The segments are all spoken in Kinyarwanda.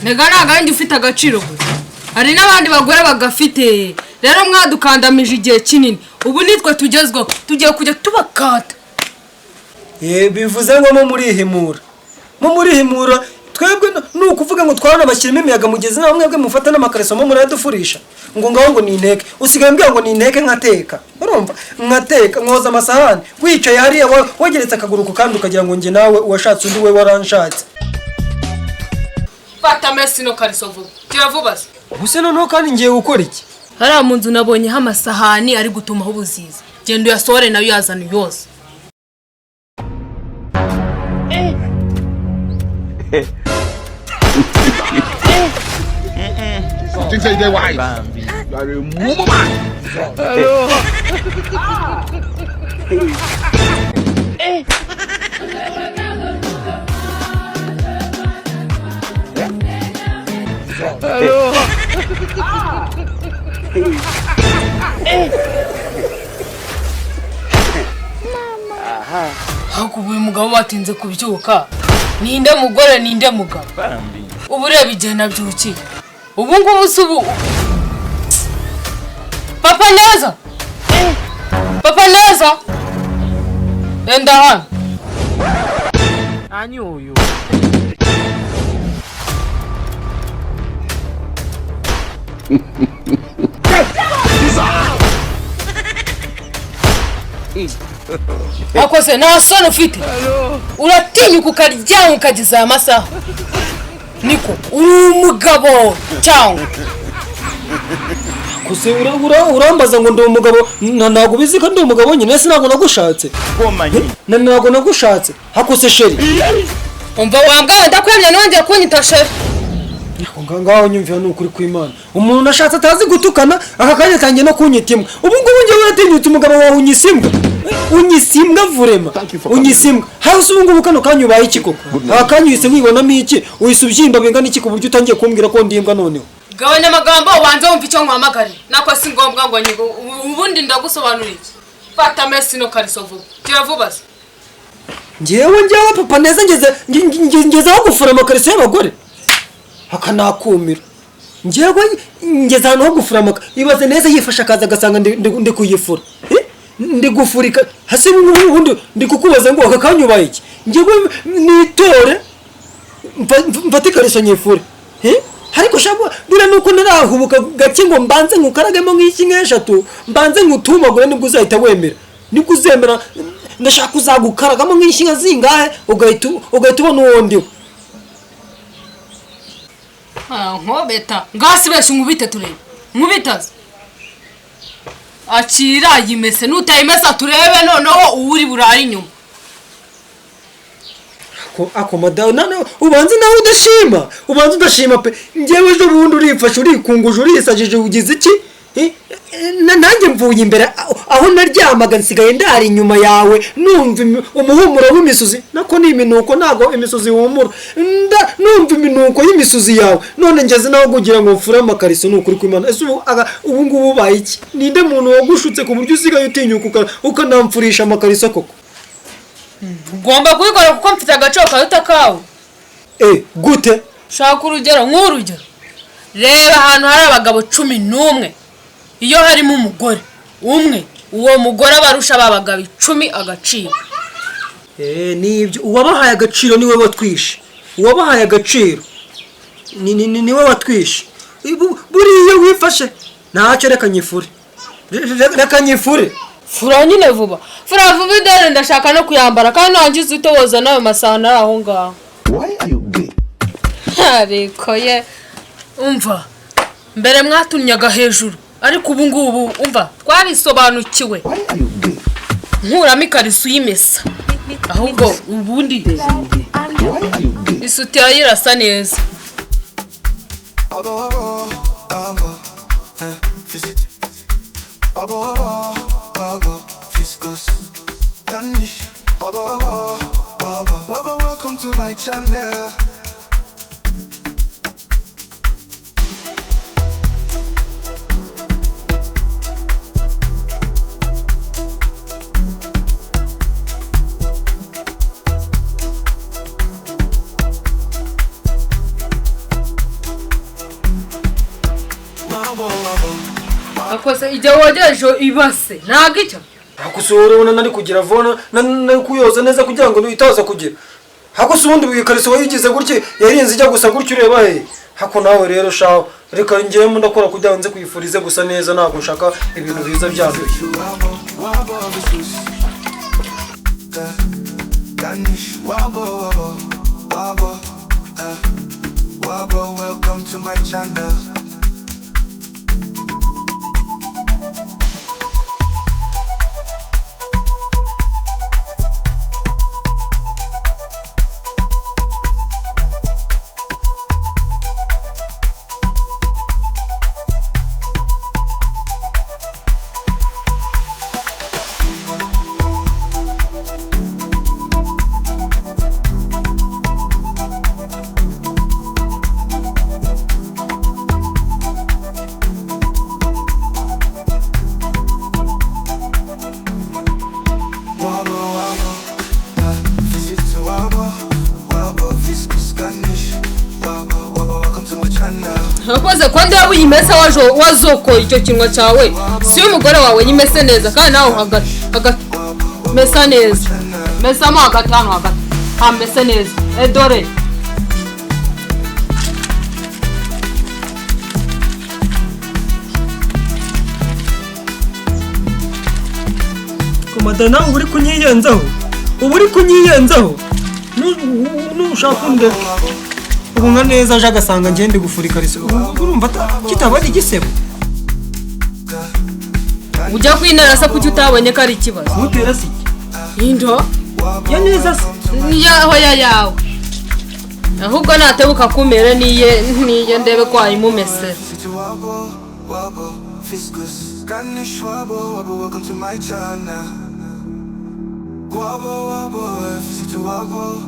Nega nagandi ufite agaciro gusa. Hari n'abandi bagore bagafite. Rero mwadukandamije igihe kinini. Ubu nitwe tugezweho. Tugiye kujya tubakata. Bivuze ngo mu murihimura twebwe nukuvuga ngo twarana bashyirimo imiyaga mugezi na mwebwe mufata n'amakareso mu muradufurisha ngo ngaho ngo ni inteke usigaye mbwira ngo ni inteke nkateka urumva nkateka nkoza amasahani wicaye hariya wageretse akaguru ku kandi ukagira ngo nge nawe uwashatse undi we waranshatse fata mesi no kareso vuba Turavuga ubuse noneho kandi ngiye gukora iki hariya mu nzu nabonyeho amasahani ari gutumaho ubuziza genda uyasore nayo yazana yose Something say they wise. You are a mumu man. Hello. Hello. Hakubuye umugabo batinze kubyuka ninde mugore ninde mugabo ubu reba igihe nabyukiye ubu ngubu subu Papa NEZA Papa NEZA enda hano Ani uyu Akose na soni ufite uratinyuka ukaryama ukageza aya masaha niko uri umugabo cyangwa kuse urambaza ngo ndi umugabo ntago bizi ko ndi umugabo nyine sinago nagushatse ntago nagushatse hakose sheri umva wambwa ndakwemye nongeye kunyita sheri ngaho nyumvira n'ukuri kw'Imana umuntu nashatse atazi gutukana aka kanya kanjye no kunyitimwa ubu ngubu ngiye uratinyutse umugabo wawe unyisimbwa vurema unyisimbwa hasi ubu ngubu kano kanya ubaye iki koko aka kanya uhise wibonamo iki uhise ubyimba bingana iki ku buryo utangiye kumbwira ko ndimbwa noneho gabanya amagambo ubanza wumva icyo nkwamagare nako si ngombwa ngo nyigo ubundi ndagusobanurira iki fata mesi no kareso vuba Turavuga njyewe Papa NEZA ngeze aho gufura amakareso y'abagore akanakumira njyewe ngeze ahantu ho gufura ibaze neza yifasha akaza agasanga ndi kuyifura ndi gufurika hasi ubundi ndi kukubaza ngo aka kanya ubaye iki njyewe nitore mfate ikareso nyifure ariko shabwa bira nuko narahubuka gake ngo mbanze ngukaragemo nk'iki nk'eshatu mbanze ngutumagure nibwo uzahita wemera nibwo uzemera ndashaka uzagukaragamo nk'iki nka zingahe ugahita ubona uwo ndiwe nkobeta ngasi beshe nkubite turebe nkubitaze akira yimese nutayimesa turebe noneho uri burari inyuma ako madawo nane ubanze nawe udashima pe njyewe ejo bundi urifashe urikunguje urisajije ugize iki nanjye mvuye imbere aho naryamaga nsigaye ndari inyuma yawe numva umuhumuro w'imisozi nako ni iminuko nago imisozi humura numva iminuko y'imisozi yawe none ngeze naho kugira ngo mfure amakariso n'ukuri kw'Imana ese ubu ngubu ubaye iki ninde muntu wagushutse ku buryo usigaye utinyuka ukanamfurisha amakariso koko ugomba kubikora kuko mfite agaciro karuta kawe gute shaka urugero nk'urugero reba ahantu hari abagabo 11 iyo harimo umugore umwe uwo mugore abarusha babagabo 10 agaciro nibyo uwabahaye agaciro niwe watwishe uwabahaye agaciro niwe watwishe buriya wifashe ntacyo reka nyifure fura nyine vuba idore ndashaka no kuyambara kandi nangize utoboza nawe masana ari aho ngaho ariko ye umva mbere mwatunyaga hejuru ariko ubu ngubu umva twarisobanukiwe nkuramo ikariso y'imesa ahubwo ubundi isuti yirasa neza Welcome to my channel. akose igihe wogeje ibase ntago icyo hakusura ubona nari kugira vona nari kuyoza neza kugira ngo itaza kugira hakusa ubundi bwikariso wayigize gutya yarinze ijya gusa gutya ureba he hako nawe rero shaho reka ngiyemo ndakora kugira ngo nze kuyifurize gusa neza ntabwo nshaka ibintu biza byabyo Welcome to my channel. Nakoze ko ndi uyimesa wazoko icyo kinwa cyawe si umugore wawe nyimese neza kandi nawe hagati mesa neza mesa mo hagati hano hagati mese neza dore komadana uri kunyiyenzaho nushaka ndeka ubu nka neza aje agasanga ngende gufura ikariso urumva kitaba ari igisebo ujya kwinara se kuki utabonye ko ari ikibazo mutera si indo ya neza se yaho yawe ahubwo natebuka kumera niye ndebe ko ayimumese Fiskus, kann nicht wobble, aber welcome to my channel. Wobble, visit to wobble,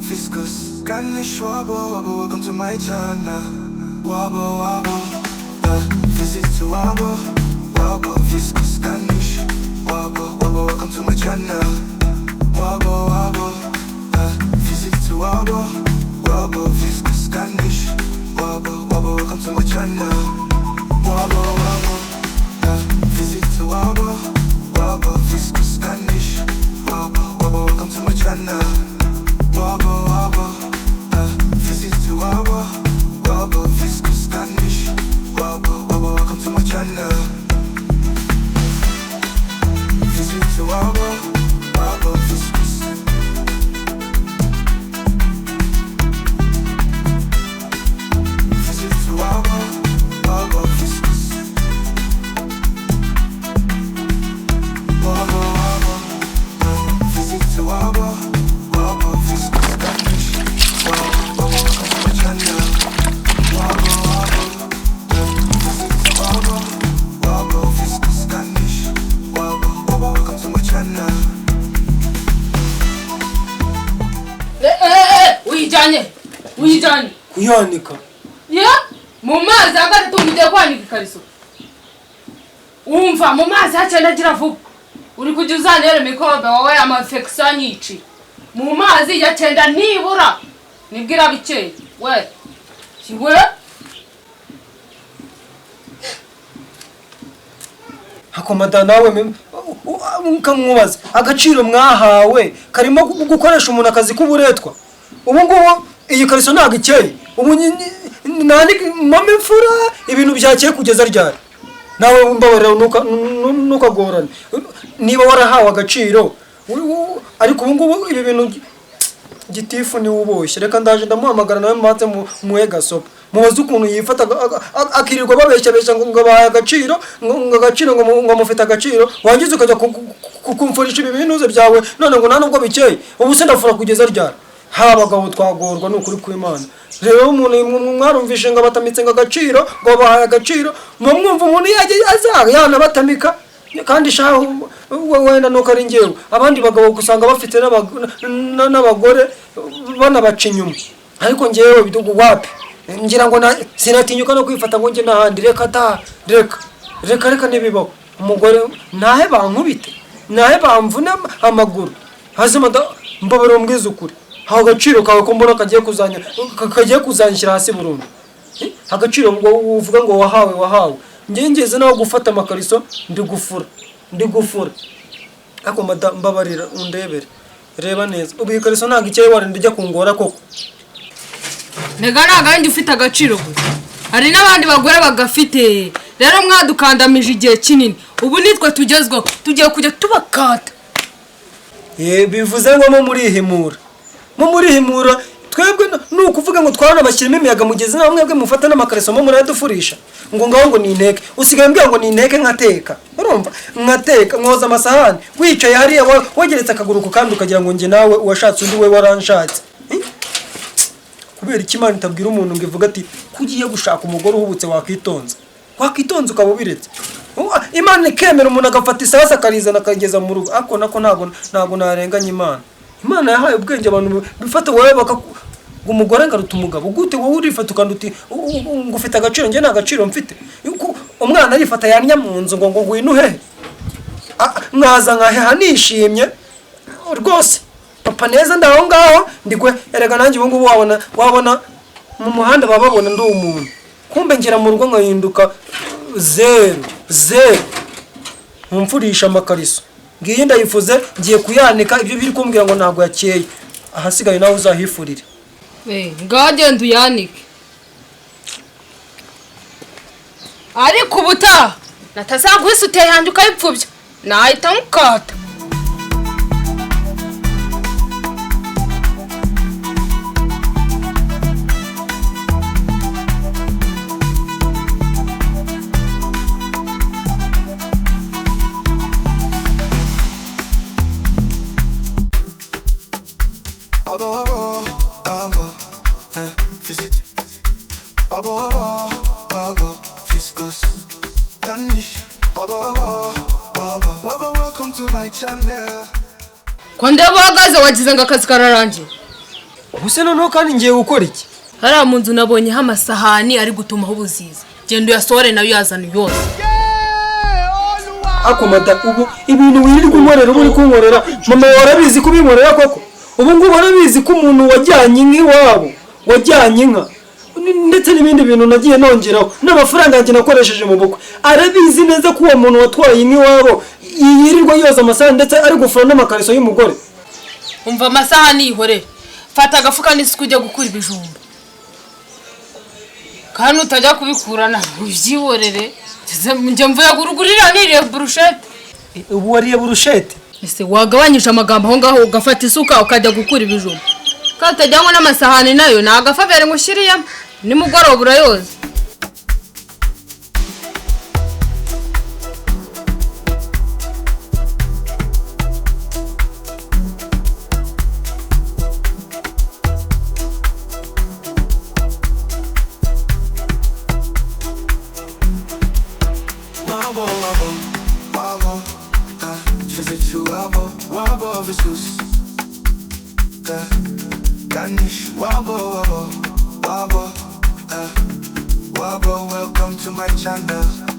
fiskus, kann nicht wobble, welcome to my channel. Wobble, visit to wobble, fiskus, kann nicht wobble, welcome to my channel. Wobble, visit to wobble, fiskus, kann nicht wobble, welcome to my channel. Wobble, visit to wobble, fiskus, kann nicht wobble, welcome to my channel. Visit to wobble, fiskus. Visit to wobble, fiskus. Wobble, visit to wobble. Uyijanye kuyanika ya mu mazi hagati tugiye kwanika ikariso umva mu mazi hacenda gira vuba uri kujya uzanere mikorobe wawe amafection yici mu mazi yacenda nibura nibwira bikeye we kiwe hakomada nawe mukamwabaza agaciro mwahawe karimo gukoresha umuntu akazi k'uburetwa ubu ngubu iyi kariso ntago ikeye ubu nani mama imfura ibintu byakeye kugeza ryari nawe mbabarira nukagorana niba warahawe agaciro ariko ubu ngubu ibi bintu gitifu ni uboshye reka ndaje ndamuhamagara nawe matse muhe gasopa mubaze ukuntu yifata akirirwa babeshya ngo bahaye agaciro ngo mufite agaciro wangize ukajya kumfurisha ibi binuze byawe none ngo nta nubwo bikeye ubu se ndafura kugeza ryari habagabo twagorwa n'ukuri kw'Imana rero umuntu mwarumvishe ngo batamitse ngo agaciro ngo bahaye agaciro mwumva umuntu yana batamika kandi shaho wenda nuko ari ngewe abandi bagabo gusanga bafite n'abagore banabaca inyuma ariko ngewe bidugu wapi ngira ngo sinatinyuka no kwifata ngo nge nahandi reka nibibaho umugore nahe bankubite nahe bamvune amaguru hazima mbabara umbwiza ukuri haho agaciro kawe ko mbona kagiye kuzanyishyira hasi burundu agaciro ngo uvuga ngo wahawe njye ngeze naho gufata amakariso ndi gufura ako madam mbabarira undebere reba neza ubu ikariso ntago icyaye warinde ijya kungora koko nega ntago ufite agaciro gusa hari n'abandi bagore bagafite rero mwadukandamije igihe kinini ubu nitwe tugezweho tugiye kujya tubakata bivuze ngo mu murihimura twebwe nukuvuga ngo twaranabashyiramo imiyaga mugeze na mwebwe mufata n'amakariso mu muradufurisha ngo ngaho ngo ni inteke usigaye mbwira ngo ni inteke nkateka urumva nkateka mwoza amasahani wicaye hariya wageretse akaguru ku kandi ukagira ngo nge nawe uwashatse undi we waranshatse kubera iki Imana itabwira umuntu ngo ivuga ati kugiye gushaka umugore uhubutse wakwitonza ukaba ubiretse Imana ikemera umuntu agafata isasa akarizana akageza mu rugo ako nako ntago narenganya Imana yahaye ubwenge abantu bifata wowe umugore ngaruta umugabo gute wowe urifata ukanduti ngufite agaciro nge nta gaciro mfite umwana arifata yanya mu nzu ngo ngwinuhe mwaza nkaheha nishimye rwose papa neza ndaho ngaho ndigwe erega nanjye ubu ngubu wabona mu muhanda bababona ndi umuntu kumbe ngera mu rugo nkahinduka zero mumfurisha amakariso ngiye ndayifuze ngiye kuyanika ibyo biri kumbwira ngo ntago yakeye ahasigaye nawe uzahifurire ngagenda uyanike ariko ubuta natazaguhise uteye hanjye ukayipfubya nahita nkukata ko ndeba uhagaze wagize ngo akazi kararangiye ubuse noneho kandi ngiye gukora iki hariya mu nzu nabonyeho amasahani ari gutumaho ubuziza genda uyasohore nayo yazana yose akomada ubu ibintu wirirwa unkorera ubu uri kunkorera mama warabizi ko ubinkorera koko ubu ngubu warabizi ko umuntu wajyanye inka iwabo wajyanye inka ndetse n'ibindi bintu nagiye nongeraho n'amafaranga yanjye nakoresheje mu bukwe arabizi neza ko uwo muntu watwaye inka iwabo yirirwa yoza amasahani ndetse ari gufura n'amakariso y'umugore umva amasahani yihorere fata agafuka n'isuku ujya gukura ibijumba kandi utajya kubikurana ubyihorere njye mvuye gurugurira niriye burushete ubu wariye burushete ese wagabanyije amagambo aho ngaho ugafata isuka ukajya gukura ibijumba kandi utajyanywa n'amasahani nayo nagafavere ngo ushyiriyemo nimugoroba urayoza Welcome to my channel.